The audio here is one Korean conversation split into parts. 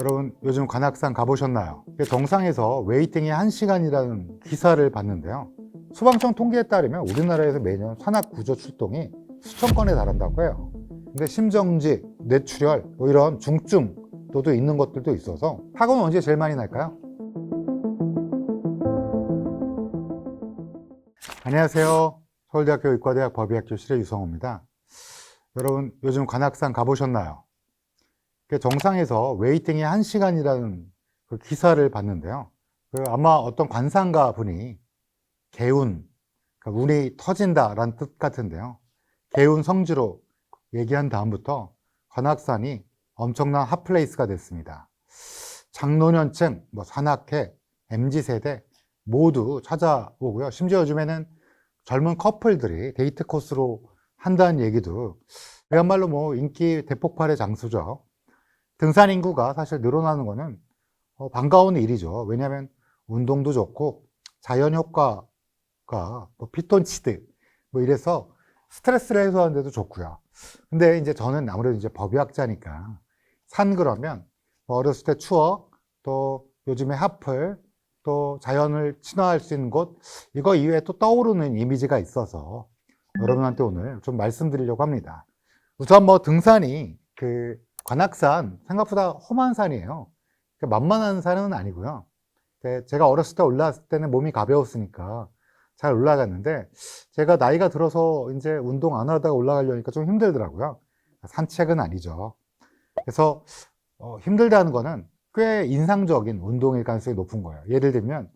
여러분 요즘 관악산 가보셨나요? 정상에서 웨이팅이 1시간이라는 기사를 봤는데요. 소방청 통계에 따르면 우리나라에서 매년 산악 구조 출동이 수천 건에 달한다고 해요. 근데 심정지, 뇌출혈, 뭐 이런 중증도도 있는 것들도 있어서 사고는 언제 제일 많이 날까요? 안녕하세요. 서울대학교 의과대학 법의학교실의 유성호입니다. 여러분 요즘 관악산 가보셨나요? 정상에서 웨이팅이 1시간이라는 그 기사를 봤는데요. 아마 어떤 관상가 분이 개운, 그러니까 운이 터진다라는 뜻 같은데요. 개운 성지로 얘기한 다음부터 관악산이 엄청난 핫플레이스가 됐습니다. 장노년층, 산악회, MZ세대 모두 찾아오고요. 심지어 요즘에는 젊은 커플들이 데이트 코스로 한다는 얘기도 그야말로 인기 대폭발의 장소죠. 등산 인구가 사실 늘어나는 거는 반가운 일이죠. 왜냐하면 운동도 좋고 자연 효과가 피톤치드 이래서 스트레스를 해소하는 데도 좋고요. 근데 이제 저는 아무래도 이제 법의학자니까 산 그러면 어렸을 때 추억, 또 요즘에 핫플, 또 자연을 친화할 수 있는 곳, 이거 이외에 또 떠오르는 이미지가 있어서 여러분한테 오늘 좀 말씀드리려고 합니다. 우선 등산이 관악산 생각보다 험한 산이에요. 만만한 산은 아니고요. 제가 어렸을 때 올라왔을 때는 몸이 가벼웠으니까 잘 올라갔는데 제가 나이가 들어서 이제 운동 안 하다가 올라가려니까 좀 힘들더라고요. 산책은 아니죠. 그래서 힘들다는 거는 꽤 인상적인 운동일 가능성이 높은 거예요. 예를 들면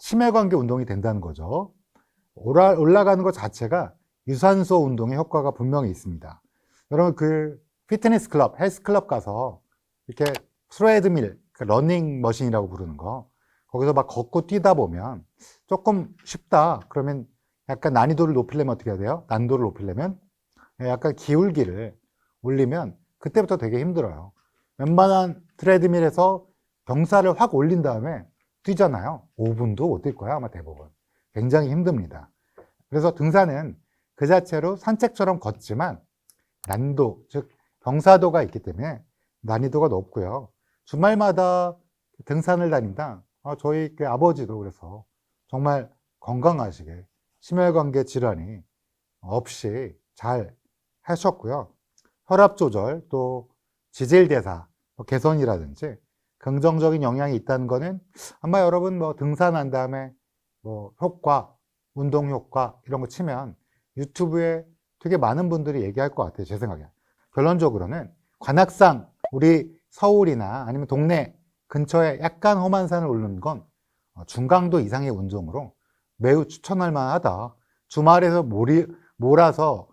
심혈관계 운동이 된다는 거죠. 올라가는 것 자체가 유산소 운동의 효과가 분명히 있습니다. 여러분 피트니스 클럽, 헬스 클럽 가서 이렇게 트레드밀, 러닝 머신이라고 부르는 거, 거기서 막 걷고 뛰다 보면 조금 쉽다 그러면 약간 난이도를 높이려면 어떻게 해야 돼요? 난도를 높이려면 약간 기울기를 올리면 그때부터 되게 힘들어요. 웬만한 트레드밀에서 경사를 확 올린 다음에 뛰잖아요. 5분도 못 뛸 거야 아마 대부분. 굉장히 힘듭니다. 그래서 등산은 그 자체로 산책처럼 걷지만 난도, 즉 경사도가 있기 때문에 난이도가 높고요. 주말마다 등산을 다닌다. 저희 아버지도 그래서 정말 건강하시게 심혈관계 질환이 없이 잘 하셨고요. 혈압 조절, 또 지질대사 개선이라든지 긍정적인 영향이 있다는 거는 아마 여러분 등산한 다음에 효과, 운동 효과 이런 거 치면 유튜브에 되게 많은 분들이 얘기할 것 같아요. 제 생각에. 결론적으로는 관악산, 우리 서울이나 아니면 동네 근처에 약간 험한 산을 오르는 건 중강도 이상의 운동으로 매우 추천할 만하다. 주말에서 몰아서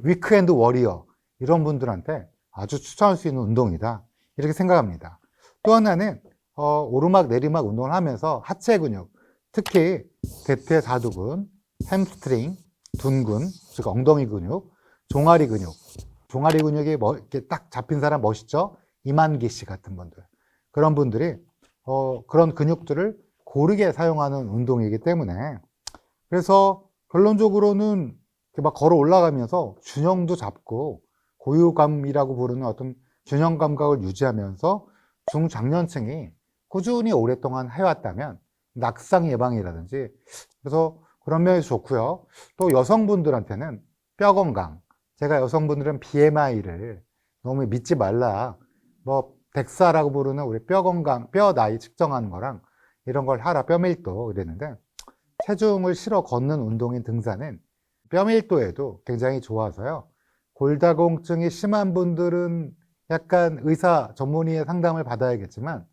위크엔드 워리어 이런 분들한테 아주 추천할 수 있는 운동이다. 이렇게 생각합니다. 또 하나는 오르막 내리막 운동을 하면서 하체 근육, 특히 대퇴사두근, 햄스트링, 둔근, 즉 엉덩이 근육, 종아리 근육. 종아리 근육이 이렇게 딱 잡힌 사람 멋있죠? 이만기 씨 같은 분들. 그런 분들이 그런 근육들을 고르게 사용하는 운동이기 때문에 그래서 결론적으로는 막 걸어 올라가면서 균형도 잡고 고유감이라고 부르는 어떤 균형 감각을 유지하면서 중장년층이 꾸준히 오랫동안 해왔다면 낙상 예방이라든지 그래서 그런 면에서 좋고요. 또 여성분들한테는 뼈 건강. 제가 여성분들은 BMI를 너무 믿지 말라. 덱사라고 부르는 우리 뼈 건강, 뼈 나이 측정하는 거랑 이런 걸 하라, 뼈 밀도 이랬는데 체중을 실어 걷는 운동인 등산은 뼈 밀도에도 굉장히 좋아서요. 골다공증이 심한 분들은 약간 의사 전문의의 상담을 받아야겠지만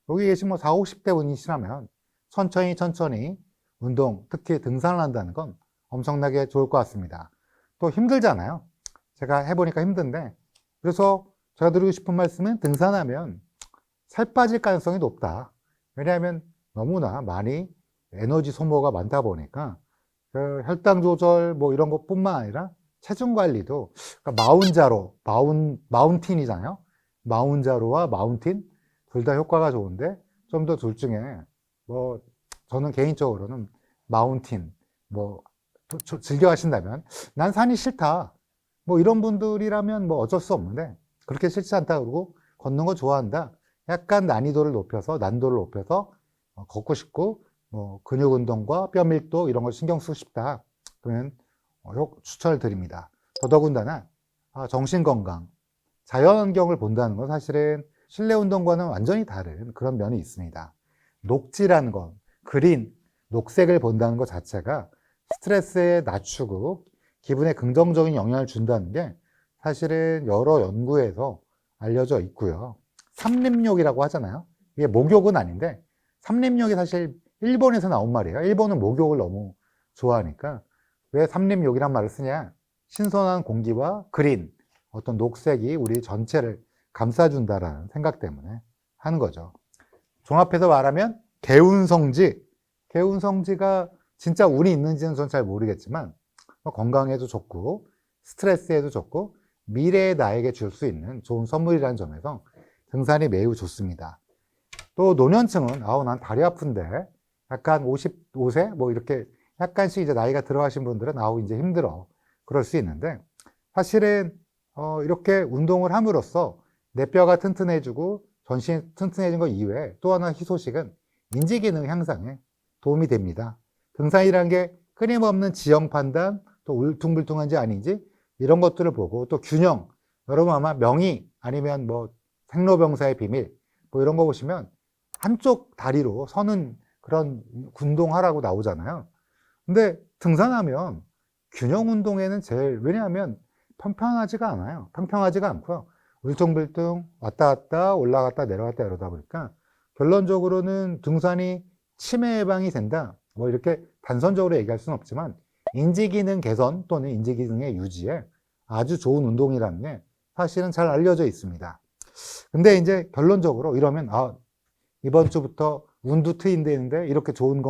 여기 계신 40, 50대 분이시라면 천천히 운동, 특히 등산을 한다는 건 엄청나게 좋을 것 같습니다. 또 힘들잖아요. 제가 해보니까 힘든데 그래서 제가 드리고 싶은 말씀은 등산하면 살 빠질 가능성이 높다. 왜냐하면 너무나 많이 에너지 소모가 많다 보니까 혈당 조절 이런 것뿐만 아니라 체중 관리도 마운틴이잖아요. 마운자로와 마운틴 둘 다 효과가 좋은데 좀 더 둘 중에 저는 개인적으로는 마운틴 즐겨 하신다면 난 산이 싫다 이런 분들이라면 어쩔 수 없는데 그렇게 싫지 않다 그러고 걷는 거 좋아한다. 약간 난이도를 높여서 걷고 싶고 뭐 근육 운동과 뼈 밀도 이런 걸 신경 쓰고 싶다. 그러면 추천을 드립니다. 더더군다나 정신 건강, 자연 환경을 본다는 건 사실은 실내 운동과는 완전히 다른 그런 면이 있습니다. 녹지라는 건, 그린, 녹색을 본다는 것 자체가 스트레스에 낮추고 기분에 긍정적인 영향을 준다는 게 사실은 여러 연구에서 알려져 있고요. 삼림욕이라고 하잖아요. 이게 목욕은 아닌데 삼림욕이 사실 일본에서 나온 말이에요. 일본은 목욕을 너무 좋아하니까 왜 삼림욕이란 말을 쓰냐? 신선한 공기와 그린, 어떤 녹색이 우리 전체를 감싸준다라는 생각 때문에 하는 거죠. 종합해서 말하면 개운성지, 개운성지가 진짜 운이 있는지는 전 잘 모르겠지만 건강에도 좋고 스트레스에도 좋고 미래의 나에게 줄 수 있는 좋은 선물이라는 점에서 등산이 매우 좋습니다. 또 노년층은 난 다리 아픈데 약간 55세 뭐 이렇게 약간씩 이제 나이가 들어가신 분들은 이제 힘들어 그럴 수 있는데 사실은 이렇게 운동을 함으로써 내 뼈가 튼튼해지고 전신이 튼튼해진 것 이외에 또 하나 희소식은 인지기능 향상에 도움이 됩니다. 등산이라는 게 끊임없는 지형 판단, 또 울퉁불퉁한지 아닌지 이런 것들을 보고 또 균형, 여러분 아마 명의 아니면 뭐 생로병사의 비밀 뭐 이런 거 보시면 한쪽 다리로 서는 그런 운동하라고 나오잖아요. 근데 등산하면 균형 운동에는 왜냐하면 평평하지가 않아요. 평평하지가 않고요. 울퉁불퉁 왔다 갔다 올라갔다 내려갔다 이러다 보니까 결론적으로는 등산이 치매 예방이 된다. 뭐 이렇게 단선적으로 얘기할 수는 없지만 인지기능 개선 또는 인지기능의 유지에 아주 좋은 운동이라는 게 사실은 잘 알려져 있습니다. 근데 이제 결론적으로 이러면 이번 주부터 운도 트인되는데 이렇게 좋은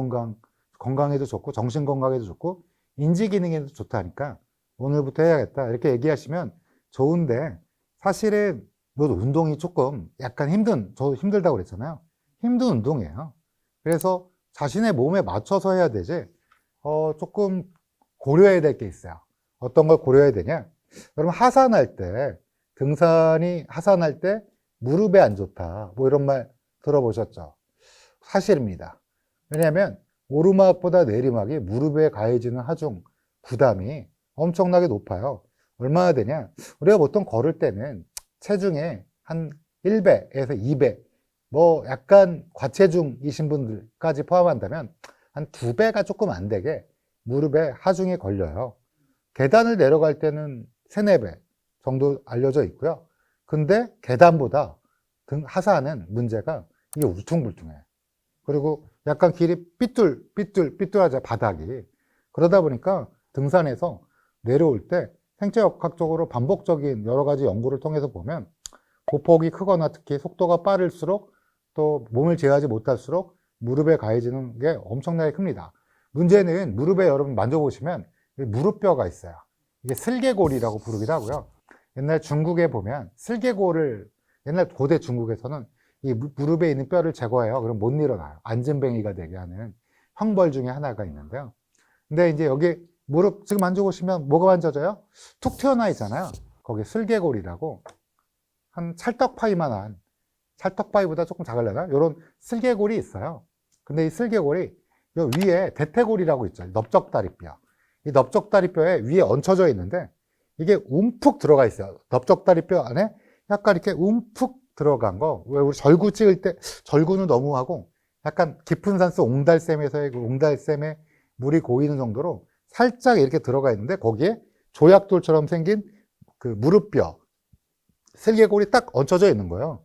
건강에도 좋고 정신 건강에도 좋고 인지 기능에도 좋다니까 오늘부터 해야겠다 이렇게 얘기하시면 좋은데 사실은 운동이 조금 약간 저도 힘들다고 그랬잖아요. 힘든 운동이에요. 그래서 자신의 몸에 맞춰서 해야 되지 조금 고려해야 될 게 있어요. 어떤 걸 고려해야 되냐? 여러분 하산할 때 무릎에 안 좋다 뭐 이런 말 들어보셨죠? 사실입니다. 왜냐하면 오르막보다 내리막이 무릎에 가해지는 하중 부담이 엄청나게 높아요. 얼마나 되냐? 우리가 보통 걸을 때는 체중의 한 1배에서 2배, 뭐 약간 과체중이신 분들까지 포함한다면 한 2배가 조금 안 되게 무릎에 하중이 걸려요. 계단을 내려갈 때는 3, 4배 정도 알려져 있고요. 근데 계단보다 하산은 문제가 이게 울퉁불퉁해. 그리고 약간 길이 삐뚤하죠, 바닥이. 그러다 보니까 등산에서 내려올 때 생체역학적으로 반복적인 여러 가지 연구를 통해서 보면 보폭이 크거나 특히 속도가 빠를수록 또 몸을 제어하지 못할수록 무릎에 가해지는 게 엄청나게 큽니다. 문제는 무릎에 여러분 만져보시면 무릎뼈가 있어요. 이게 슬개골이라고 부르기도 하고요. 옛날 중국에 보면 옛날 고대 중국에서는 이 무릎에 있는 뼈를 제거해요. 그럼 못 일어나요. 앉은뱅이가 되게 하는 형벌 중에 하나가 있는데요. 근데 이제 여기 무릎 지금 만져보시면 뭐가 만져져요? 툭 튀어나와 있잖아요. 거기 슬개골이라고 한 찰떡파이만한, 찰떡파이보다 조금 작으려나? 이런 슬개골이 있어요. 근데 이 슬개골이 요 위에 대퇴골이라고 있죠. 넓적다리뼈. 이 넓적다리뼈에 위에 얹혀져 있는데 이게 움푹 들어가 있어요. 넓적다리뼈 안에 약간 이렇게 움푹 들어간 거. 왜 우리 절구 찍을 때 절구는 너무 하고 약간 깊은 산수 옹달샘에서의 그 옹달샘에 물이 고이는 정도로 살짝 이렇게 들어가 있는데 거기에 조약돌처럼 생긴 그 무릎뼈, 슬개골이 딱 얹혀져 있는 거예요.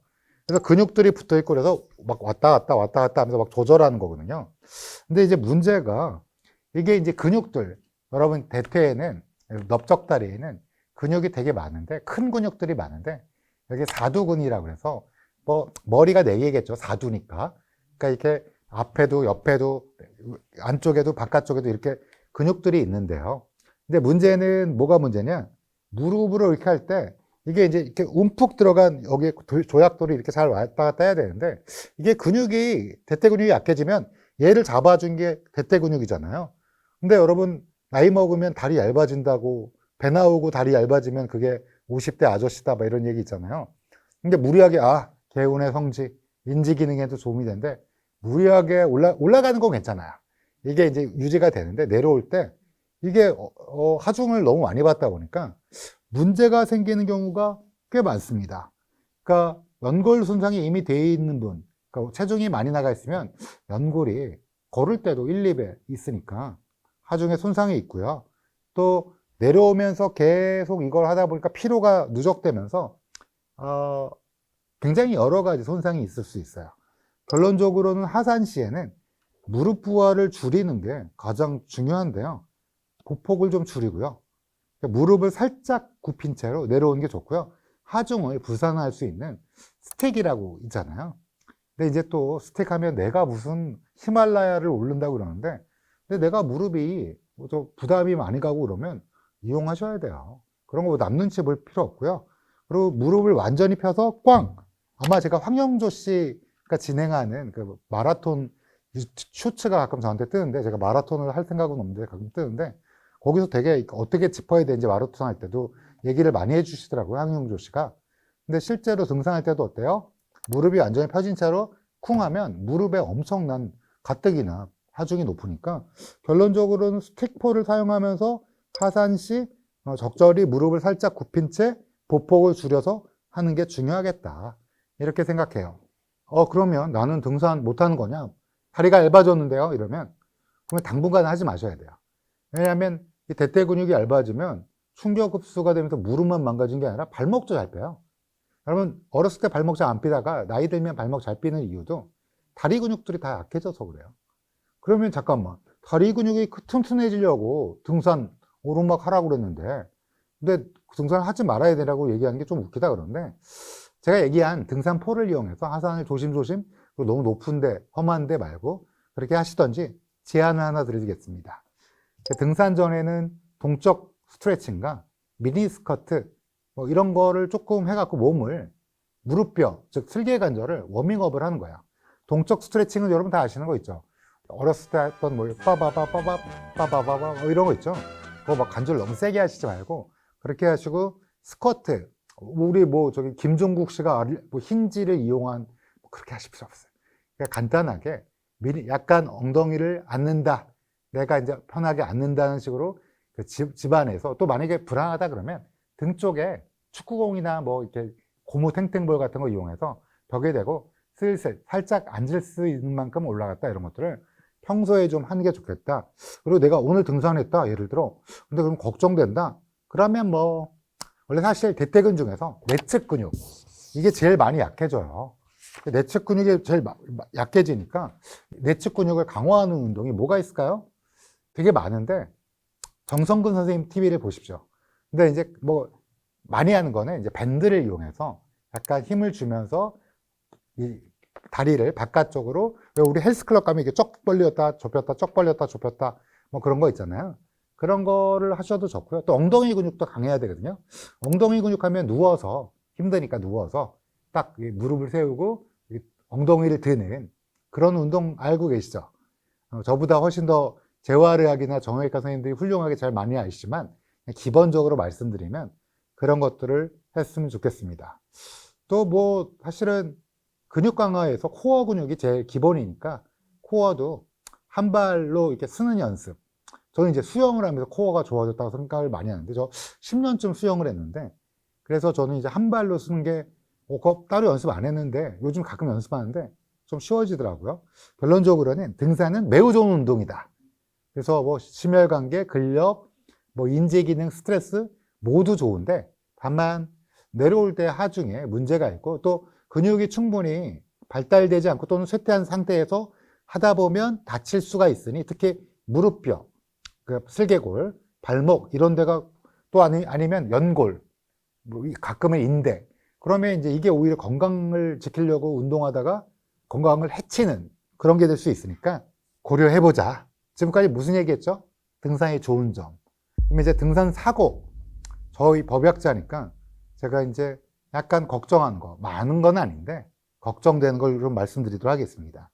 그래서 근육들이 붙어 있고 그래서 막 왔다 갔다 하면서 막 조절하는 거거든요. 근데 이제 문제가 이게 이제 근육들, 여러분 대퇴에는 넓적다리에는 근육이 되게 많은데 큰 근육들이 많은데 여기 사두근이라고 그래서 뭐 머리가 4개겠죠. 사두니까. 그러니까 이렇게 앞에도 옆에도 안쪽에도 바깥쪽에도 이렇게 근육들이 있는데요. 근데 문제는 뭐가 문제냐? 무릎으로 이렇게 할 때 이게 이제 이렇게 움푹 들어간 여기 조약돌이 이렇게 잘 왔다 갔다 해야 되는데 이게 대퇴 근육이 약해지면 얘를 잡아준 게 대퇴 근육이잖아요. 근데 여러분 나이 먹으면 다리 얇아진다고 배 나오고 다리 얇아지면 그게 50대 아저씨다 막 이런 얘기 있잖아요. 근데 무리하게, 개운의 성지, 인지 기능에도 도움이 되는데, 무리하게 올라가는 건 괜찮아요. 이게 이제 유지가 되는데, 내려올 때, 이게, 하중을 너무 많이 받다 보니까, 문제가 생기는 경우가 꽤 많습니다. 그러니까, 연골 손상이 이미 돼 있는 분, 그러니까 체중이 많이 나가 있으면, 연골이 걸을 때도 1, 2배 있으니까, 하중에 손상이 있고요. 또, 내려오면서 계속 이걸 하다 보니까 피로가 누적되면서, 굉장히 여러 가지 손상이 있을 수 있어요. 결론적으로는 하산 시에는 무릎 부하를 줄이는 게 가장 중요한데요. 보폭을 좀 줄이고요. 무릎을 살짝 굽힌 채로 내려오는 게 좋고요. 하중을 부산할 수 있는 스택이라고 있잖아요. 근데 이제 또 스택하면 내가 무슨 히말라야를 오른다고 그러는데, 근데 내가 무릎이 좀 부담이 많이 가고 그러면 이용하셔야 돼요. 그런 거 남는 치 볼 필요 없고요. 그리고 무릎을 완전히 펴서 꽝! 아마 제가 황영조 씨가 진행하는 그 마라톤 쇼츠가 가끔 저한테 뜨는데, 제가 마라톤을 할 생각은 없는데 가끔 뜨는데, 거기서 되게 어떻게 짚어야 되는지 마라톤 할 때도 얘기를 많이 해주시더라고요, 황영조 씨가. 근데 실제로 등산할 때도 어때요? 무릎이 완전히 펴진 채로 쿵 하면 무릎에 엄청난 가뜩이나 하중이 높으니까, 결론적으로는 스틱포를 사용하면서 하산 시 적절히 무릎을 살짝 굽힌 채 보폭을 줄여서 하는 게 중요하겠다, 이렇게 생각해요. 그러면 나는 등산 못하는 거냐? 다리가 얇아졌는데요? 이러면, 그러면 당분간 하지 마셔야 돼요. 왜냐하면 이 대퇴 근육이 얇아지면 충격 흡수가 되면서 무릎만 망가진 게 아니라 발목도 잘 빼요. 여러분, 어렸을 때 발목 잘 안 삐다가 나이 들면 발목 잘 삐는 이유도 다리 근육들이 다 약해져서 그래요. 그러면 잠깐만, 다리 근육이 튼튼해지려고 등산 오르막 하라고 그랬는데, 근데 등산을 하지 말아야 되라고 얘기하는 게 좀 웃기다 그러는데, 제가 얘기한 등산포를 이용해서 하산을 조심조심, 그리고 너무 높은데 험한데 말고 그렇게 하시던지 제안을 하나 드리겠습니다. 등산 전에는 동적 스트레칭과 미니 스쿼트 뭐 이런 거를 조금 해갖고 몸을, 무릎뼈, 즉 슬개관절을 워밍업을 하는 거예요. 동적 스트레칭은 여러분 다 아시는 거 있죠? 어렸을 때 했던 뭐 빠바바바바 뭐 이런 거 있죠? 그거 막 관절 너무 세게 하시지 말고 그렇게 하시고, 스쿼트, 우리 뭐 저기 김종국 씨가 뭐 힌지를 이용한 뭐 그렇게 하실 필요 없어요. 그냥 간단하게 약간 엉덩이를 앉는다, 내가 이제 편하게 앉는다는 식으로 그 집안에서, 또 만약에 불안하다 그러면 등 쪽에 축구공이나 뭐 이렇게 고무 탱탱볼 같은 거 이용해서 벽에 대고 슬슬 살짝 앉을 수 있는 만큼 올라갔다, 이런 것들을 평소에 좀 하는 게 좋겠다. 그리고 내가 오늘 등산했다, 예를 들어. 근데 그럼 걱정된다. 그러면 뭐 원래 사실 대퇴근 중에서 내측 근육, 이게 제일 많이 약해져요. 내측 근육이 제일 약해지니까 내측 근육을 강화하는 운동이 뭐가 있을까요? 되게 많은데, 정성근 선생님 TV를 보십시오. 근데 이제 뭐 많이 하는 거는 이제 밴드를 이용해서 약간 힘을 주면서 이 다리를 바깥쪽으로, 왜 우리 헬스클럽 가면 이게 쩍 벌렸다 좁혔다 쩍 벌렸다 좁혔다 뭐 그런 거 있잖아요. 그런 거를 하셔도 좋고요. 또 엉덩이 근육도 강해야 되거든요. 엉덩이 근육 하면 누워서, 힘드니까 누워서 딱 무릎을 세우고 엉덩이를 드는 그런 운동 알고 계시죠? 저보다 훨씬 더 재활의학이나 정형외과 선생님들이 훌륭하게 잘 많이 아시지만, 기본적으로 말씀드리면 그런 것들을 했으면 좋겠습니다. 또 뭐 사실은 근육 강화에서 코어 근육이 제일 기본이니까 코어도 한 발로 이렇게 쓰는 연습. 저는 이제 수영을 하면서 코어가 좋아졌다고 생각을 많이 하는데, 저 10년쯤 수영을 했는데, 그래서 저는 이제 한 발로 쓰는 게, 그거 따로 연습 안 했는데 요즘 가끔 연습하는데 좀 쉬워지더라고요. 결론적으로는 등산은 매우 좋은 운동이다. 그래서 뭐 심혈관계, 근력, 뭐 인지기능, 스트레스 모두 좋은데, 다만 내려올 때 하중에 문제가 있고, 또 근육이 충분히 발달되지 않고 또는 쇠퇴한 상태에서 하다 보면 다칠 수가 있으니, 특히 무릎뼈, 그 슬개골, 발목 이런 데가, 또 아니면 연골, 뭐 가끔은 인대, 그러면 이제 이게 오히려 건강을 지키려고 운동하다가 건강을 해치는 그런 게 될 수 있으니까 고려해보자. 지금까지 무슨 얘기했죠? 등산의 좋은 점. 그럼 이제 등산 사고, 저희 법의학자니까 제가 이제 약간 걱정하는 거, 많은 건 아닌데 걱정되는 걸 좀 말씀드리도록 하겠습니다.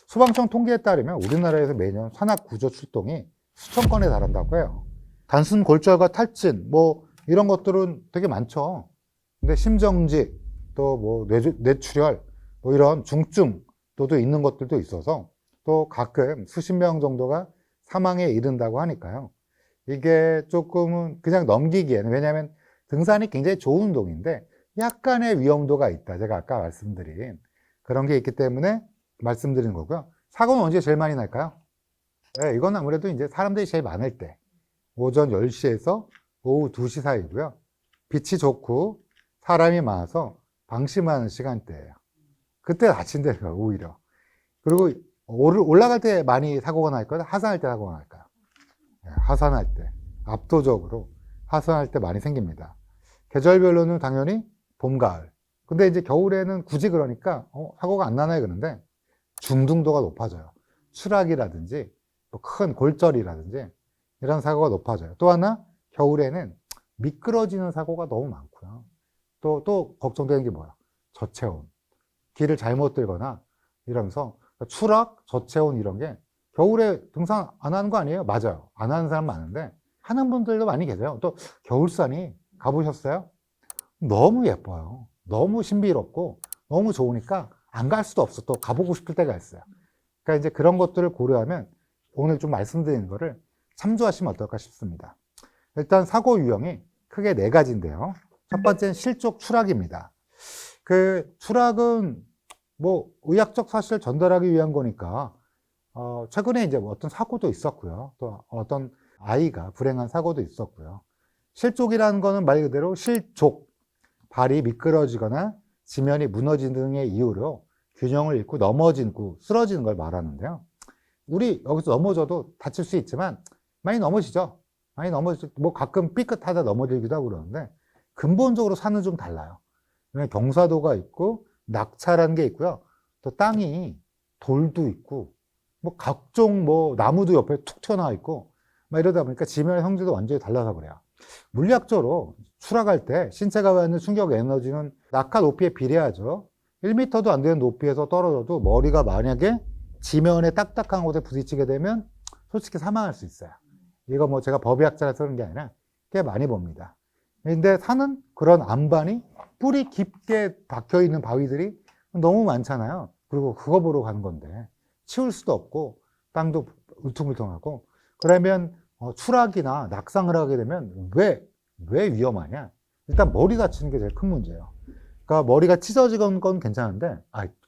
소방청 통계에 따르면 우리나라에서 매년 산악 구조 출동이 수천 건에 달한다고 해요. 단순 골절과 탈진 뭐 이런 것들은 되게 많죠. 근데 심정지, 또 뭐 뇌출혈, 뭐 이런 중증도도 있는 것들도 있어서 또 가끔 수십 명 정도가 사망에 이른다고 하니까요. 이게 조금은 그냥 넘기기에는, 왜냐하면 등산이 굉장히 좋은 운동인데 약간의 위험도가 있다. 제가 아까 말씀드린 그런 게 있기 때문에 말씀드리는 거고요. 사고는 언제 제일 많이 날까요? 네, 이건 아무래도 이제 사람들이 제일 많을 때, 오전 10시에서 오후 2시 사이고요. 빛이 좋고 사람이 많아서 방심하는 시간대예요. 그때 다친대요, 오히려. 그리고 올라갈 때 많이 사고가 날까요? 하산할 때 사고가 날까요? 네, 하산할 때. 압도적으로 하산할 때 많이 생깁니다. 계절별로는 당연히 봄, 가을. 근데 이제 겨울에는 굳이 그러니까 사고가 안 나나요? 그러는데 중등도가 높아져요. 추락이라든지 뭐 큰 골절이라든지 이런 사고가 높아져요. 또 하나, 겨울에는 미끄러지는 사고가 너무 많고요. 또 걱정되는 게 뭐야? 저체온. 길을 잘못 들거나 이러면서 추락, 저체온 이런 게 겨울에 등산 안 하는 거 아니에요? 맞아요. 안 하는 사람 많은데 하는 분들도 많이 계세요. 또 겨울산이 가보셨어요? 너무 예뻐요. 너무 신비롭고 너무 좋으니까 안 갈 수도 없어. 또 가보고 싶을 때가 있어요. 그러니까 이제 그런 것들을 고려하면 오늘 좀 말씀드리는 거를 참조하시면 어떨까 싶습니다. 일단 사고 유형이 크게 4가지인데요. 첫 번째는 실족 추락입니다. 그 추락은 뭐 의학적 사실을 전달하기 위한 거니까 최근에 이제 어떤 사고도 있었고요. 또 어떤 아이가 불행한 사고도 있었고요. 실족이라는 거는 말 그대로 실족, 발이 미끄러지거나 지면이 무너지는 등의 이유로 균형을 잃고 넘어지고 쓰러지는 걸 말하는데요. 우리 여기서 넘어져도 다칠 수 있지만 많이 넘어지죠. 많이 넘어지죠. 뭐 가끔 삐끗하다 넘어지기도 하고 그러는데 근본적으로 산은 좀 달라요. 경사도가 있고 낙차라는 게 있고요. 또 땅이 돌도 있고 뭐 각종 뭐 나무도 옆에 툭 튀어나와 있고 막 이러다 보니까 지면의 형질도 완전히 달라서 그래요. 물리학적으로 추락할 때 신체가 받는 충격 에너지는 낙하 높이에 비례하죠. 1m도 안 되는 높이에서 떨어져도 머리가 만약에 지면에 딱딱한 곳에 부딪히게 되면 솔직히 사망할 수 있어요. 이거 뭐 제가 법의학자라서 그런 게 아니라 꽤 많이 봅니다. 근데 산은 그런 안반이 뿌리 깊게 박혀 있는 바위들이 너무 많잖아요. 그리고 그거 보러 가는 건데 치울 수도 없고 땅도 울퉁불퉁하고 그러면 추락이나 낙상을 하게 되면 왜 위험하냐? 일단 머리 다치는 게 제일 큰 문제예요. 그러니까 머리가 찢어지는 건 괜찮은데,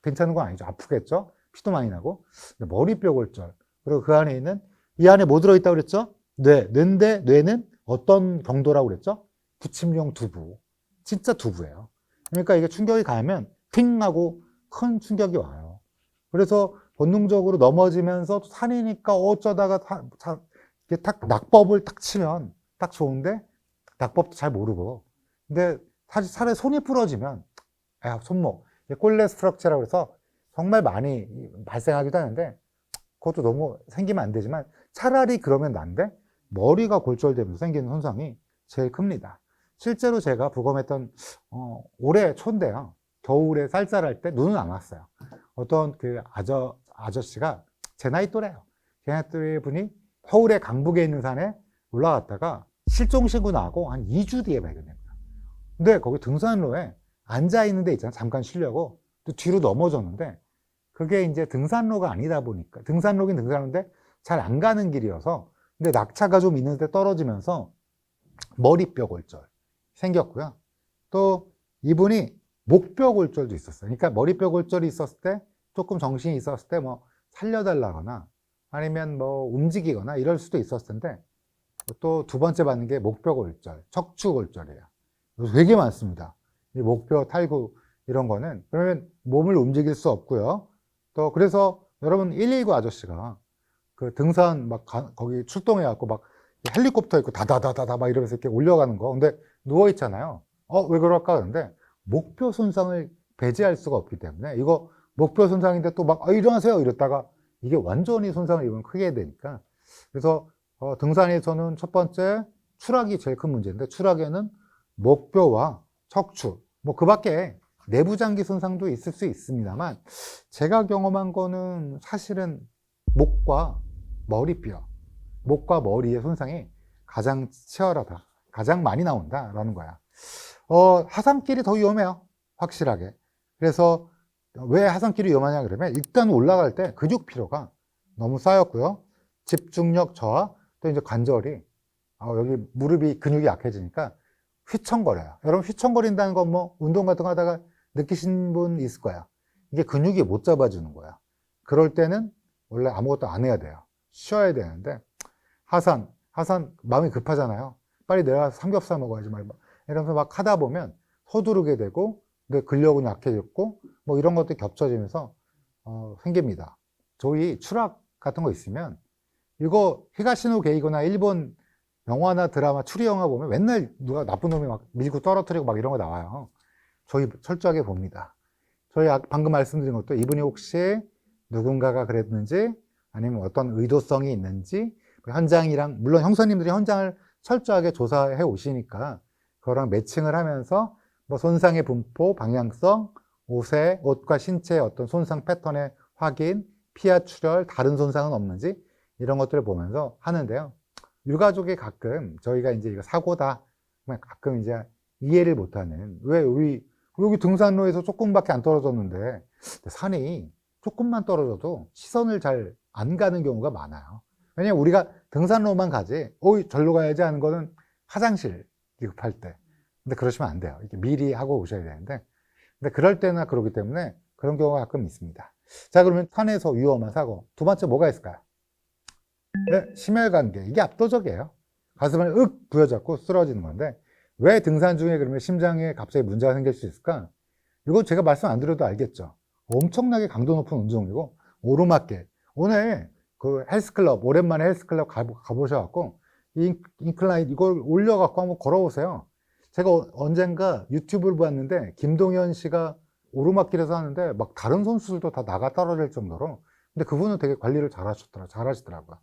괜찮은 건 아니죠. 아프겠죠? 피도 많이 나고. 근데 머리뼈 골절. 그리고 그 안에 있는, 이 안에 뭐 들어있다고 그랬죠? 뇌인데, 뇌는 어떤 경도라고 그랬죠? 부침용 두부. 진짜 두부예요. 그러니까 이게 충격이 가면 핑 하고 큰 충격이 와요. 그래서 본능적으로 넘어지면서 산이니까 어쩌다가 이게 딱 낙법을 딱 치면 딱 좋은데 낙법도 잘 모르고. 근데 사실 살에 손이 부러지면 손목, 꼴레 스트럭처라고 해서 정말 많이 발생하기도 하는데 그것도 너무 생기면 안 되지만 차라리 그러면 난데 머리가 골절되면서 생기는 손상이 제일 큽니다. 실제로 제가 부검했던 올해 초인데요. 겨울에 쌀쌀할 때 눈은 안 왔어요. 어떤 그 아저씨가 제 나이 또래예요. 제 나이 또래 분이 서울의 강북에 있는 산에 올라갔다가 실종신고 나고 한 2주 뒤에 발견된 거예요. 근데 거기 등산로에 앉아있는 데 있잖아요. 잠깐 쉬려고. 또 뒤로 넘어졌는데 그게 이제 등산로가 아니다 보니까 등산로긴 등산로인데 잘 안 가는 길이어서 근데 낙차가 좀 있는데 떨어지면서 머리뼈 골절 생겼고요. 또 이분이 목뼈 골절도 있었어요. 그러니까 머리뼈 골절이 있었을 때 조금 정신이 있었을 때 뭐 살려달라거나 아니면 뭐 움직이거나 이럴 수도 있었을 텐데 또 두 번째 받는 게 목뼈 골절, 척추 골절이에요. 되게 많습니다. 이 목뼈 탈구 이런 거는 그러면 몸을 움직일 수 없고요. 또 그래서 여러분 119 아저씨가 그 등산 막 거기 출동해 갖고 막 헬리콥터 있고 다다다다다 막 이러면서 이렇게 올려가는 거. 근데 누워 있잖아요. 왜 그럴까? 그런데 목뼈 손상을 배제할 수가 없기 때문에 이거 목뼈 손상인데 또 막 일어나세요 이랬다가 이게 완전히 손상을 입으면 크게 되니까 그래서 등산에서는 첫 번째 추락이 제일 큰 문제인데 추락에는 목뼈와 척추 뭐 그 밖에 내부 장기 손상도 있을 수 있습니다만 제가 경험한 거는 사실은 목과 머리뼈 목과 머리의 손상이 가장 치열하다 가장 많이 나온다라는 거야. 하산길이 더 위험해요. 확실하게. 그래서 왜 하산길이 위험하냐 그러면 일단 올라갈 때 근육 피로가 너무 쌓였고요. 집중력 저하, 또 이제 관절이 여기 무릎이 근육이 약해지니까 휘청거려요. 여러분 휘청거린다는 건 뭐 운동 같은 거 하다가 느끼신 분 있을 거야. 이게 근육이 못 잡아주는 거야. 그럴 때는 원래 아무것도 안 해야 돼요. 쉬어야 되는데 하산 마음이 급하잖아요. 빨리 내려가서 삼겹살 먹어야지 막 이러면서 막 하다 보면 서두르게 되고 근데 근력은 약해졌고 뭐 이런 것들이 겹쳐지면서 생깁니다. 저희 추락 같은 거 있으면 이거 히가시노 게이거나 일본 영화나 드라마 추리 영화 보면 맨날 누가 나쁜 놈이 막 밀고 떨어뜨리고 막 이런 거 나와요. 저희 철저하게 봅니다. 저희 방금 말씀드린 것도 이분이 혹시 누군가가 그랬는지 아니면 어떤 의도성이 있는지 현장이랑 물론 형사님들이 현장을 철저하게 조사해 오시니까 그거랑 매칭을 하면서 뭐 손상의 분포, 방향성, 옷과 신체의 어떤 손상 패턴의 확인, 피하 출혈, 다른 손상은 없는지 이런 것들을 보면서 하는데요. 유가족이 가끔 저희가 이제 이거 사고다 가끔 이제 이해를 못하는 왜 우리 여기 등산로에서 조금밖에 안 떨어졌는데 산이 조금만 떨어져도 시선을 잘 안 가는 경우가 많아요. 왜냐면 우리가 등산로만 가지 절로 가야지 하는 거는 화장실 급할 때. 근데 그러시면 안 돼요. 이렇게 미리 하고 오셔야 되는데 근데 그럴 때나 그러기 때문에 그런 경우가 가끔 있습니다. 자, 그러면 산에서 위험한 사고 두 번째 뭐가 있을까요? 네, 심혈관계. 이게 압도적이에요. 가슴을 윽 부여잡고 쓰러지는 건데 왜 등산 중에 그러면 심장에 갑자기 문제가 생길 수 있을까? 이거 제가 말씀 안 드려도 알겠죠. 엄청나게 강도 높은 운동이고 오르막길. 오늘 그 헬스클럽 오랜만에 헬스클럽 가보셔갖고 인클라인 이걸 올려갖고 한번 걸어보세요. 제가 언젠가 유튜브를 봤는데 김동현 씨가 오르막길에서 하는데 막 다른 선수들도 다 나가 떨어질 정도로 근데 그분은 되게 관리를 잘하시더라고요.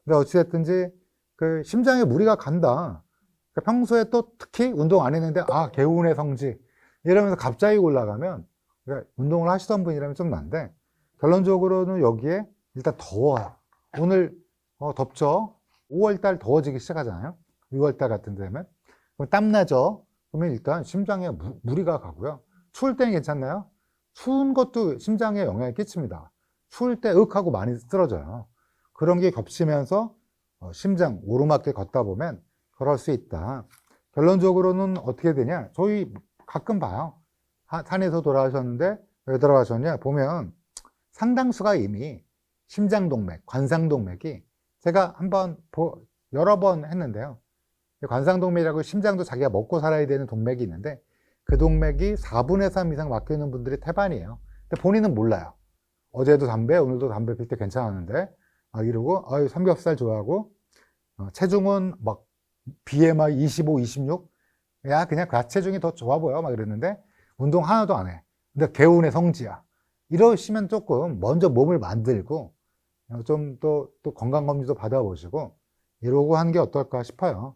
근데 어찌됐든지 그 심장에 무리가 간다. 그러니까 평소에 또 특히 운동 안 했는데 개운의 성지 이러면서 갑자기 올라가면 그러니까 운동을 하시던 분이라면 좀 난데 결론적으로는 여기에 일단 더워요. 오늘 덥죠. 5월달 더워지기 시작하잖아요. 6월달 같은 데면 그럼 땀나죠. 그러면 일단 심장에 무리가 가고요. 추울 때는 괜찮나요? 추운 것도 심장에 영향을 끼칩니다. 추울 때 하고 많이 쓰러져요. 그런 게 겹치면서 심장 오르막길 걷다 보면 그럴 수 있다. 결론적으로는 어떻게 되냐? 저희 가끔 봐요. 산에서 돌아가셨는데 왜 돌아가셨냐? 보면 상당수가 이미 심장동맥, 관상동맥이 제가 여러 번 했는데요. 관상동맥이라고 심장도 자기가 먹고 살아야 되는 동맥이 있는데 그 동맥이 4분의 3 이상 막혀 있는 분들이 태반이에요. 근데 본인은 몰라요. 어제도 담배, 오늘도 담배 필 때 괜찮았는데 이러고 삼겹살 좋아하고 체중은 막 BMI 25, 26 야 그냥 과체중이 더 좋아 보여 막 이랬는데 운동 하나도 안 해. 근데 개운의 성지야. 이러시면 조금 먼저 몸을 만들고 좀 또 건강검진도 받아보시고 이러고 하는 게 어떨까 싶어요.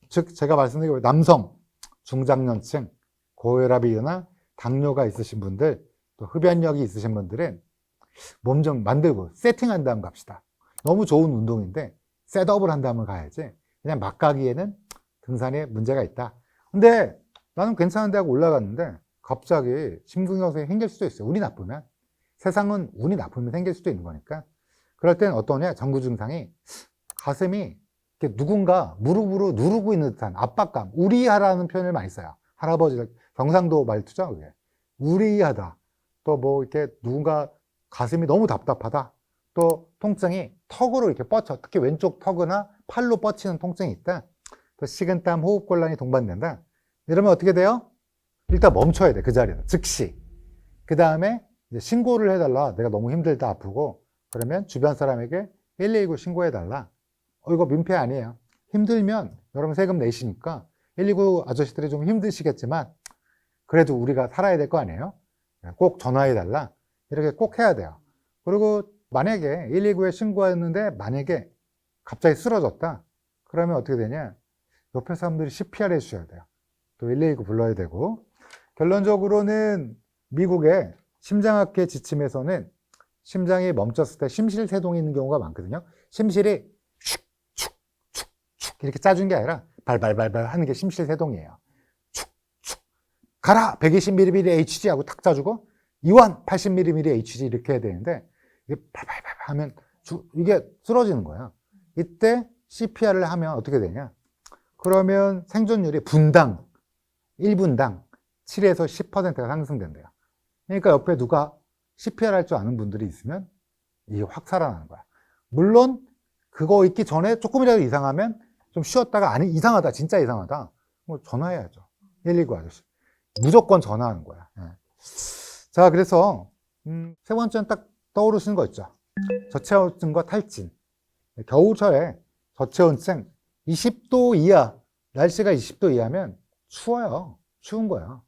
즉 제가 말씀드린 남성, 중장년층, 고혈압이나 당뇨가 있으신 분들 또 흡연력이 있으신 분들은 몸 좀 만들고 세팅한 다음 갑시다. 너무 좋은 운동인데 셋업을 한 다음에 가야지 그냥 막 가기에는 등산에 문제가 있다. 근데 나는 괜찮은데 하고 올라갔는데 갑자기 심근경색이 생길 수도 있어요. 운이 나쁘면. 세상은 운이 나쁘면 생길 수도 있는 거니까. 그럴 때는 어떠냐? 정구 증상이 가슴이 이렇게 누군가 무릎으로 누르고 있는 듯한 압박감, 우리하라는 표현을 많이 써요. 할아버지들 경상도 말투죠. 그게. 우리하다. 또 뭐 이렇게 누군가 가슴이 너무 답답하다. 또 통증이 턱으로 이렇게 뻗쳐. 특히 왼쪽 턱이나 팔로 뻗치는 통증이 있다. 또 식은땀, 호흡곤란이 동반된다. 이러면 어떻게 돼요? 일단 멈춰야 돼. 그 자리에서. 즉시. 그 다음에 신고를 해달라. 내가 너무 힘들다, 아프고. 그러면 주변 사람에게 119 신고해달라. 이거 민폐 아니에요. 힘들면 여러분 세금 내시니까 119 아저씨들이 좀 힘드시겠지만 그래도 우리가 살아야 될 거 아니에요? 꼭 전화해달라. 이렇게 꼭 해야 돼요. 그리고 만약에 119에 신고했는데 만약에 갑자기 쓰러졌다. 그러면 어떻게 되냐? 옆에 사람들이 CPR 해주셔야 돼요. 또 119 불러야 되고. 결론적으로는 미국의 심장학회 지침에서는 심장이 멈췄을 때 심실세동이 있는 경우가 많거든요. 심실이 축축축축 이렇게 짜준 게 아니라 발발발발 하는 게 심실세동이에요. 축축 가라 120ml HG 하고 탁 짜주고 이완 80ml HG 이렇게 해야 되는데 이게 팔팔팔 하면 이게 쓰러지는 거야. 이때 CPR을 하면 어떻게 되냐? 그러면 생존율이 분당 1분당 7에서 10%가 상승된대요. 그러니까 옆에 누가 CPR 할 줄 아는 분들이 있으면 이게 확 살아나는 거야. 물론 그거 있기 전에 조금이라도 이상하면 좀 쉬었다가 아니 이상하다 진짜 이상하다 뭐 전화해야죠. 119 아저씨 무조건 전화하는 거야. 예. 자 그래서 세 번째는 딱 떠오르시는 거 있죠. 저체온증과 탈진. 겨울철에 저체온증 20도 이하 날씨가 20도 이하면 추워요. 추운 거야.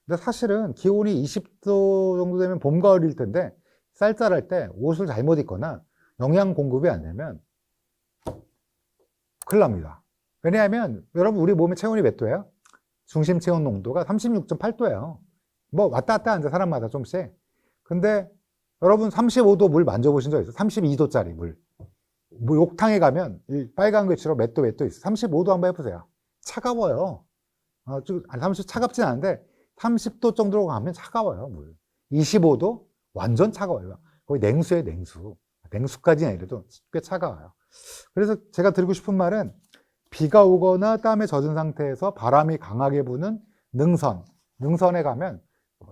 근데 사실은 기온이 20도 정도 되면 봄 가을일 텐데 쌀쌀할 때 옷을 잘못 입거나 영양 공급이 안 되면 큰일 납니다. 왜냐하면 여러분 우리 몸의 체온이 몇 도예요? 중심 체온 농도가 36.8도예요. 뭐 왔다 갔다 하는데 사람마다 좀씩. 근데 여러분 35도 물 만져보신 적 있어요? 32도짜리 물. 뭐 욕탕에 가면 이 빨간 글씨로 몇 도 있어. 35도 한번 해보세요. 차가워요. 아니 30 차갑진 않은데 30도 정도로 가면 차가워요 물. 25도 완전 차가워요. 거의 냉수예요 냉수. 냉수까지는 아니라도 꽤 차가워요. 그래서 제가 드리고 싶은 말은 비가 오거나 땀에 젖은 상태에서 바람이 강하게 부는 능선에 가면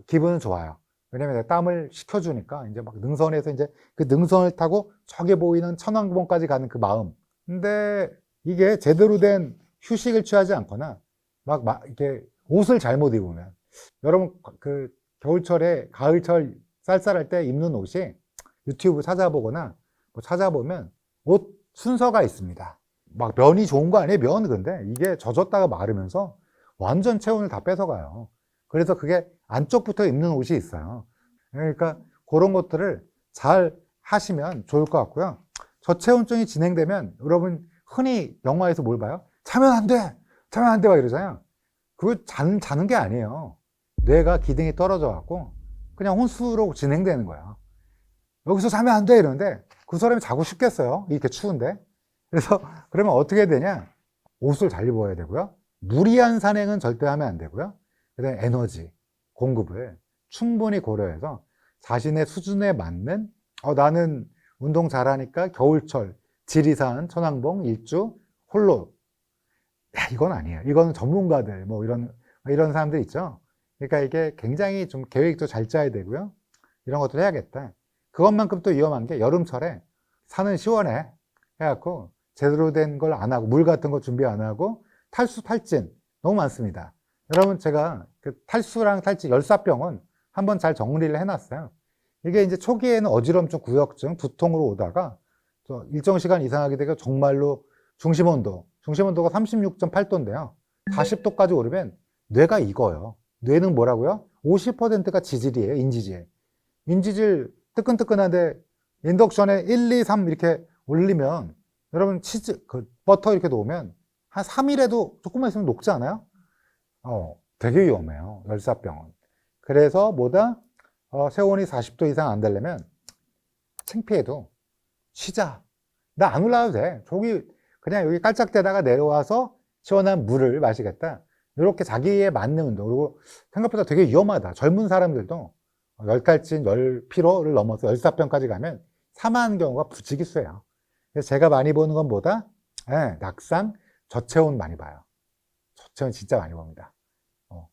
기분은 좋아요. 왜냐면 땀을 식혀주니까 이제 막 능선에서 이제 그 능선을 타고 저기 보이는 천왕봉까지 가는 그 마음. 근데 이게 제대로 된 휴식을 취하지 않거나 막 이렇게 옷을 잘못 입으면 여러분 그 겨울철에 가을철 쌀쌀할 때 입는 옷이 유튜브 찾아보거나 뭐 찾아보면 옷 순서가 있습니다. 막 면이 좋은 거 아니에요? 면 근데 이게 젖었다가 마르면서 완전 체온을 다 뺏어가요. 그래서 그게 안쪽부터 입는 옷이 있어요. 그러니까 그런 것들을 잘 하시면 좋을 것 같고요. 저체온증이 진행되면 여러분 흔히 영화에서 뭘 봐요? 자면 안 돼! 자면 안 돼! 막 이러잖아요. 그거 자는 게 아니에요. 뇌가 기능이 떨어져 갖고 그냥 혼수로 진행되는 거야. 여기서 자면 안 돼! 이러는데 그 사람이 자고 싶겠어요? 이렇게 추운데. 그래서 그러면 어떻게 되냐? 옷을 잘 입어야 되고요. 무리한 산행은 절대 하면 안 되고요. 그다음에 에너지 공급을 충분히 고려해서 자신의 수준에 맞는 나는 운동 잘하니까 겨울철 지리산 천왕봉 일주 홀로 이건 아니에요. 이건 전문가들 뭐 이런 사람들 있죠. 그러니까 이게 굉장히 좀 계획도 잘 짜야 되고요. 이런 것들 해야겠다. 그것만큼 또 위험한 게 여름철에 산은 시원해 해갖고 제대로 된 걸 안 하고 물 같은 거 준비 안 하고 탈수 탈진 너무 많습니다. 여러분 제가 그 탈수랑 탈진 열사병은 한번 잘 정리를 해놨어요. 이게 이제 초기에는 어지럼증, 구역증, 두통으로 오다가 일정 시간 이상하게 되고 정말로 중심온도가 36.8도인데요. 40도까지 오르면 뇌가 익어요. 뇌는 뭐라고요? 50%가 지질이에요. 인지질 뜨끈뜨끈한데 인덕션에 1, 2, 3 이렇게 올리면 여러분 치즈, 버터 이렇게 놓으면 한 3일에도 조금만 있으면 녹지 않아요? 되게 위험해요. 열사병은. 그래서 체온이 40도 이상 안 되려면 창피해도 쉬자. 나 안 올라와도 돼. 그냥 여기 깔짝대다가 내려와서 시원한 물을 마시겠다. 이렇게 자기에 맞는 운동. 그리고 생각보다 되게 위험하다. 젊은 사람들도 열탈진, 열피로를 넘어서 열사병까지 가면 사망하는 경우가 부지기수예요. 그래서 제가 많이 보는 건 낙상, 저체온 많이 봐요. 저체온 진짜 많이 봅니다.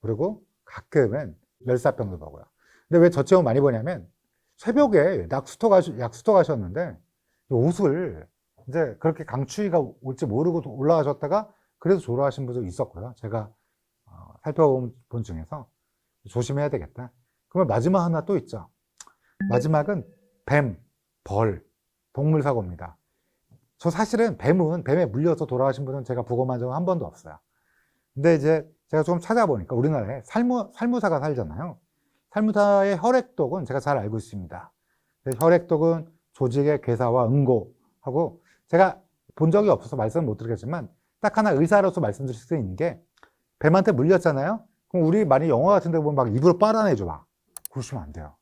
그리고 가끔은 열사병도 보고요. 근데 왜 저체온 많이 보냐면 새벽에 약수터 가셨는데 옷을 이제 그렇게 강추위가 올지 모르고 올라가셨다가 그래서 졸아하신 분도 있었고요. 제가 살펴본 분 중에서 조심해야 되겠다. 그러면 마지막 하나 또 있죠. 마지막은 뱀, 벌, 동물 사고입니다. 저 사실은 뱀에 물려서 돌아가신 분은 제가 부검한 적은 한 번도 없어요. 근데 이제 제가 좀 찾아보니까 우리나라에 살무사가 살잖아요. 살무사의 혈액독은 제가 잘 알고 있습니다. 혈액독은 조직의 괴사와 응고하고 제가 본 적이 없어서 말씀을 못 드리겠지만 딱 하나 의사로서 말씀드릴 수 있는 게 뱀한테 물렸잖아요. 그럼 우리 많이 영화 같은 데 보면 막 입으로 빨아내줘 막. 그러시면 안 돼요.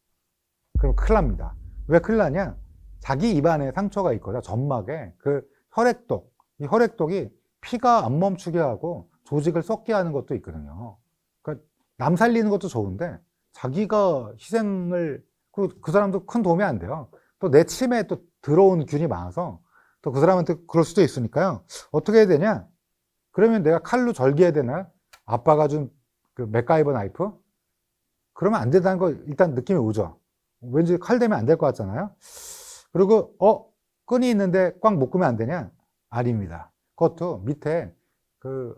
그럼 큰일 납니다. 왜 큰일 나냐? 자기 입안에 상처가 있거나 점막에 그 혈액독, 이 혈액독이 피가 안 멈추게 하고 조직을 썩게 하는 것도 있거든요. 그러니까 남 살리는 것도 좋은데 자기가 희생을, 그 사람도 큰 도움이 안 돼요. 또 내 침에 또 들어온 균이 많아서 또 그 사람한테 그럴 수도 있으니까요. 어떻게 해야 되냐? 그러면 내가 칼로 절개해야 되나? 아빠가 준 그 맥가이버 나이프? 그러면 안 된다는 거 일단 느낌이 오죠. 왠지 칼 대면 안 될 것 같잖아요. 그리고 끈이 있는데 꽉 묶으면 안 되냐? 아닙니다. 그것도 밑에 그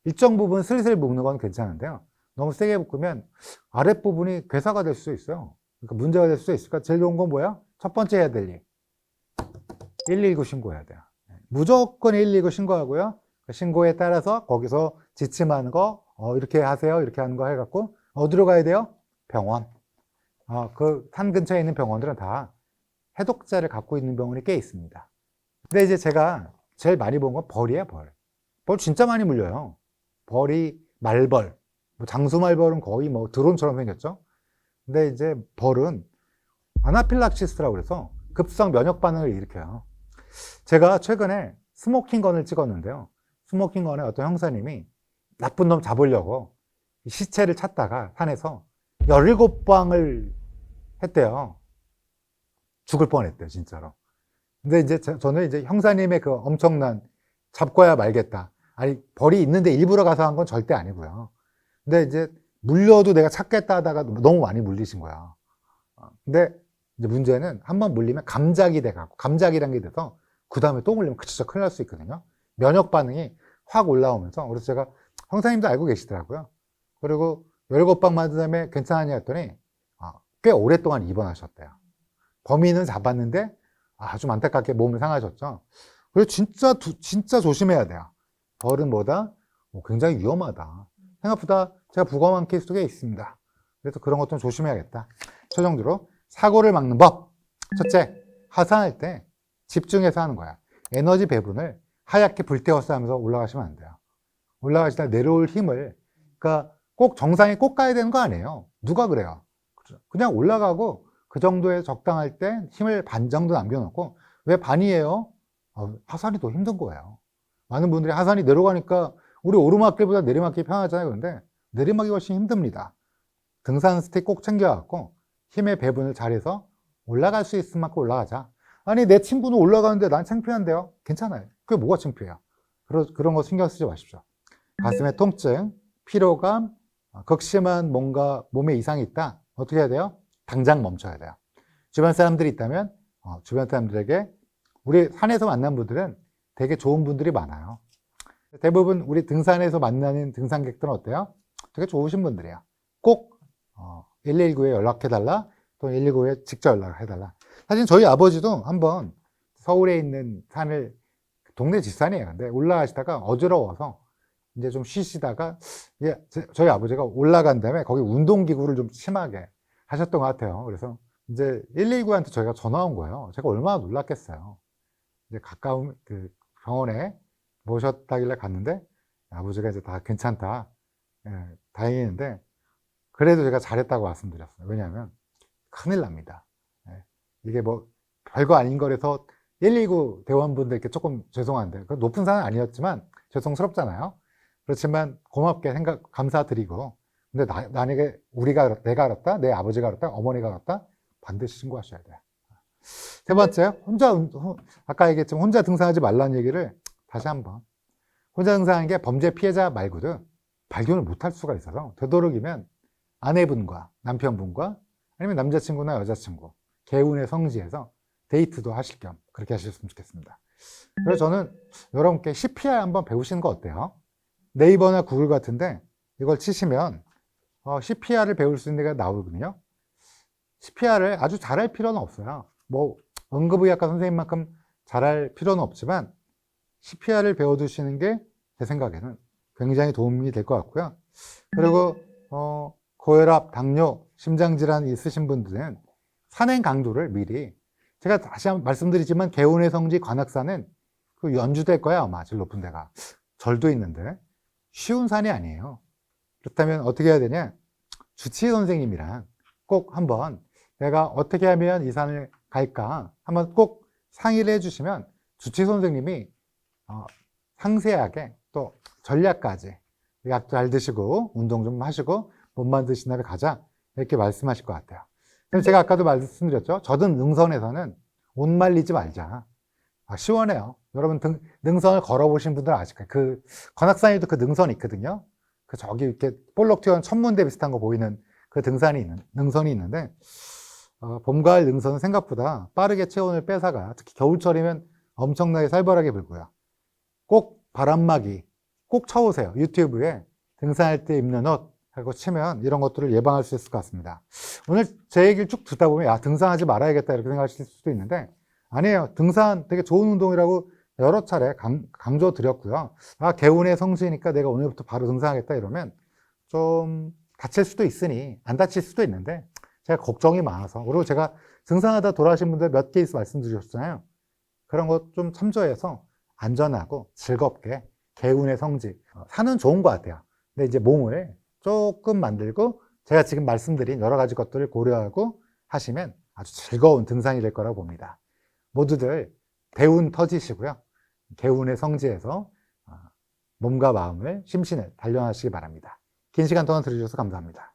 일정 부분 슬슬 묶는 건 괜찮은데요. 너무 세게 묶으면 아랫부분이 괴사가 될 수 있어요. 그러니까 문제가 될 수 있으니까 제일 좋은 건 뭐야? 첫 번째 해야 될 일. 119 신고해야 돼요. 무조건 119 신고하고요. 그 신고에 따라서 거기서 지침하는 거, 이렇게 하세요. 이렇게 하는 거 해갖고, 어디로 가야 돼요? 병원. 그 산 근처에 있는 병원들은 다 해독제를 갖고 있는 병원이 꽤 있습니다. 근데 이제 제가 제일 많이 본 건 벌이에요, 벌. 벌 진짜 많이 물려요. 벌이 말벌. 뭐 장수말벌은 거의 뭐 드론처럼 생겼죠. 근데 이제 벌은 아나필락시스라고 그래서 급성 면역 반응을 일으켜요. 제가 최근에 스모킹건을 찍었는데요. 스모킹건에 어떤 형사님이 나쁜 놈 잡으려고 시체를 찾다가 산에서 17방을 했대요. 죽을 뻔했대요, 진짜로. 근데 이제 저는 이제 형사님의 그 엄청난 잡고야 말겠다. 아니, 벌이 있는데 일부러 가서 한 건 절대 아니고요. 근데 이제 물려도 내가 찾겠다 하다가 너무 많이 물리신 거야. 근데 이제 문제는 한번 물리면 감작이 돼가고, 감작이란 게 돼서 그 다음에 또 물리면 진짜 큰일 날 수 있거든요. 면역 반응이 확 올라오면서. 그래서 제가 형사님도 알고 계시더라고요. 그리고 17방 맞은 다음에 괜찮았냐 했더니 꽤 오랫동안 입원하셨대요. 범인은 잡았는데 좀 안타깝게 몸을 상하셨죠. 그래서 진짜 조심해야 돼요. 벌은 뭐다? 굉장히 위험하다. 생각보다 제가 부검한 케이스도 꽤 있습니다. 그래서 그런 것 좀 조심해야겠다. 최종적으로 사고를 막는 법. 첫째, 하산할 때 집중해서 하는 거야. 에너지 배분을 하얗게 불태워서 하면서 올라가시면 안 돼요. 올라가시다 내려올 힘을, 그러니까 꼭 정상에 꼭 가야 되는 거 아니에요. 누가 그래요? 그냥 올라가고 그 정도에 적당할 때 힘을 반 정도 남겨놓고. 왜 반이에요? 하산이 더 힘든 거예요. 많은 분들이 하산이 내려가니까 우리 오르막길보다 내리막길이 편하잖아요. 그런데 내리막이 훨씬 힘듭니다. 등산 스틱 꼭 챙겨갖고 힘의 배분을 잘해서 올라갈 수 있을 만큼 올라가자. 아니, 내 친구는 올라가는데 난 창피한데요? 괜찮아요. 그게 뭐가 창피해요? 그런 거 신경 쓰지 마십시오. 가슴의 통증, 피로감, 극심한 뭔가 몸에 이상이 있다. 어떻게 해야 돼요? 당장 멈춰야 돼요. 주변 사람들이 있다면 주변 사람들에게, 우리 산에서 만난 분들은 되게 좋은 분들이 많아요. 대부분 우리 등산에서 만나는 등산객들은 어때요? 되게 좋으신 분들이에요. 꼭 119에 연락해달라, 또는 119에 직접 연락해달라. 사실 저희 아버지도 한번 서울에 있는 산을, 동네 뒷산이에요. 근데 올라가시다가 어지러워서 이제 좀 쉬시다가, 저희 아버지가 올라간 다음에 거기 운동기구를 좀 심하게 하셨던 것 같아요. 그래서 이제 119한테 저희가 전화 온 거예요. 제가 얼마나 놀랐겠어요. 이제 가까운 그 병원에 모셨다길래 갔는데 아버지가 이제 다 괜찮다. 다행이는데, 그래도 제가 잘했다고 말씀드렸어요. 왜냐하면 큰일 납니다. 이게 뭐 별거 아닌 거라서 119 대원분들께 조금 죄송한데, 그 높은 산은 아니었지만 죄송스럽잖아요. 그렇지만 고맙게 감사드리고, 근데 만약에 내가 알았다, 내 아버지가 알았다, 어머니가 알았다, 반드시 신고하셔야 돼요. 세 번째, 아까 얘기했지만 혼자 등산하지 말라는 얘기를 다시 한번. 혼자 등산하는 게 범죄 피해자 말고도 발견을 못할 수가 있어서, 되도록이면 아내분과 남편분과 아니면 남자친구나 여자친구, 개운의 성지에서 데이트도 하실 겸 그렇게 하셨으면 좋겠습니다. 그래서 저는 여러분께 CPR 한번 배우시는 거 어때요? 네이버나 구글 같은데 이걸 치시면 CPR을 배울 수 있는 데가 나오거든요. CPR을 아주 잘할 필요는 없어요. 뭐 응급의학과 선생님만큼 잘할 필요는 없지만 CPR을 배워두시는 게 제 생각에는 굉장히 도움이 될 것 같고요. 그리고 고혈압, 당뇨, 심장질환이 있으신 분들은 산행 강도를 미리, 제가 다시 한번 말씀드리지만 개운의 성지 관악산은 그 연주될 거야 아마, 제일 높은 데가. 절도 있는데 쉬운 산이 아니에요. 그렇다면 어떻게 해야 되냐? 주치의 선생님이랑 꼭 한번 내가 어떻게 하면 이 산을 갈까 한번 꼭 상의를 해주시면 주치의 선생님이 상세하게 또 전략까지, 약 잘 드시고 운동 좀 하시고 못 만드신다면 가자. 이렇게 말씀하실 것 같아요. 그래서 제가 아까도 말씀드렸죠. 젖은 능선에서는 옷 말리지 말자. 시원해요. 여러분 능선을 걸어보신 분들 아실 거예요. 그 관악산에도 그 능선이 있거든요. 그 저기 이렇게 볼록 튀어나온 천문대 비슷한 거 보이는 그 능선이 있는데 봄, 가을 능선은 생각보다 빠르게 체온을 뺏어가. 특히 겨울철이면 엄청나게 살벌하게 불고요. 꼭 바람막이 꼭 쳐오세요. 유튜브에 등산할 때 입는 옷 하고 치면 이런 것들을 예방할 수 있을 것 같습니다. 오늘 제 얘기를 쭉 듣다 보면 야, 등산하지 말아야겠다 이렇게 생각하실 수도 있는데 아니에요. 등산 되게 좋은 운동이라고 여러 차례 강조드렸고요. 개운의 성지니까 내가 오늘부터 바로 등산하겠다 이러면 좀 다칠 수도 있으니 안 다칠 수도 있는데 제가 걱정이 많아서 그리고 제가 등산하다 돌아가신 분들 몇 케이스 말씀드렸잖아요. 그런 것 좀 참조해서 안전하고 즐겁게 개운의 성지 산은 좋은 것 같아요. 근데 이제 몸을 조금 만들고 제가 지금 말씀드린 여러 가지 것들을 고려하고 하시면 아주 즐거운 등산이 될 거라고 봅니다. 모두들 대운 터지시고요. 개운의 성지에서 몸과 마음을 심신을 단련하시기 바랍니다. 긴 시간 동안 들어주셔서 감사합니다.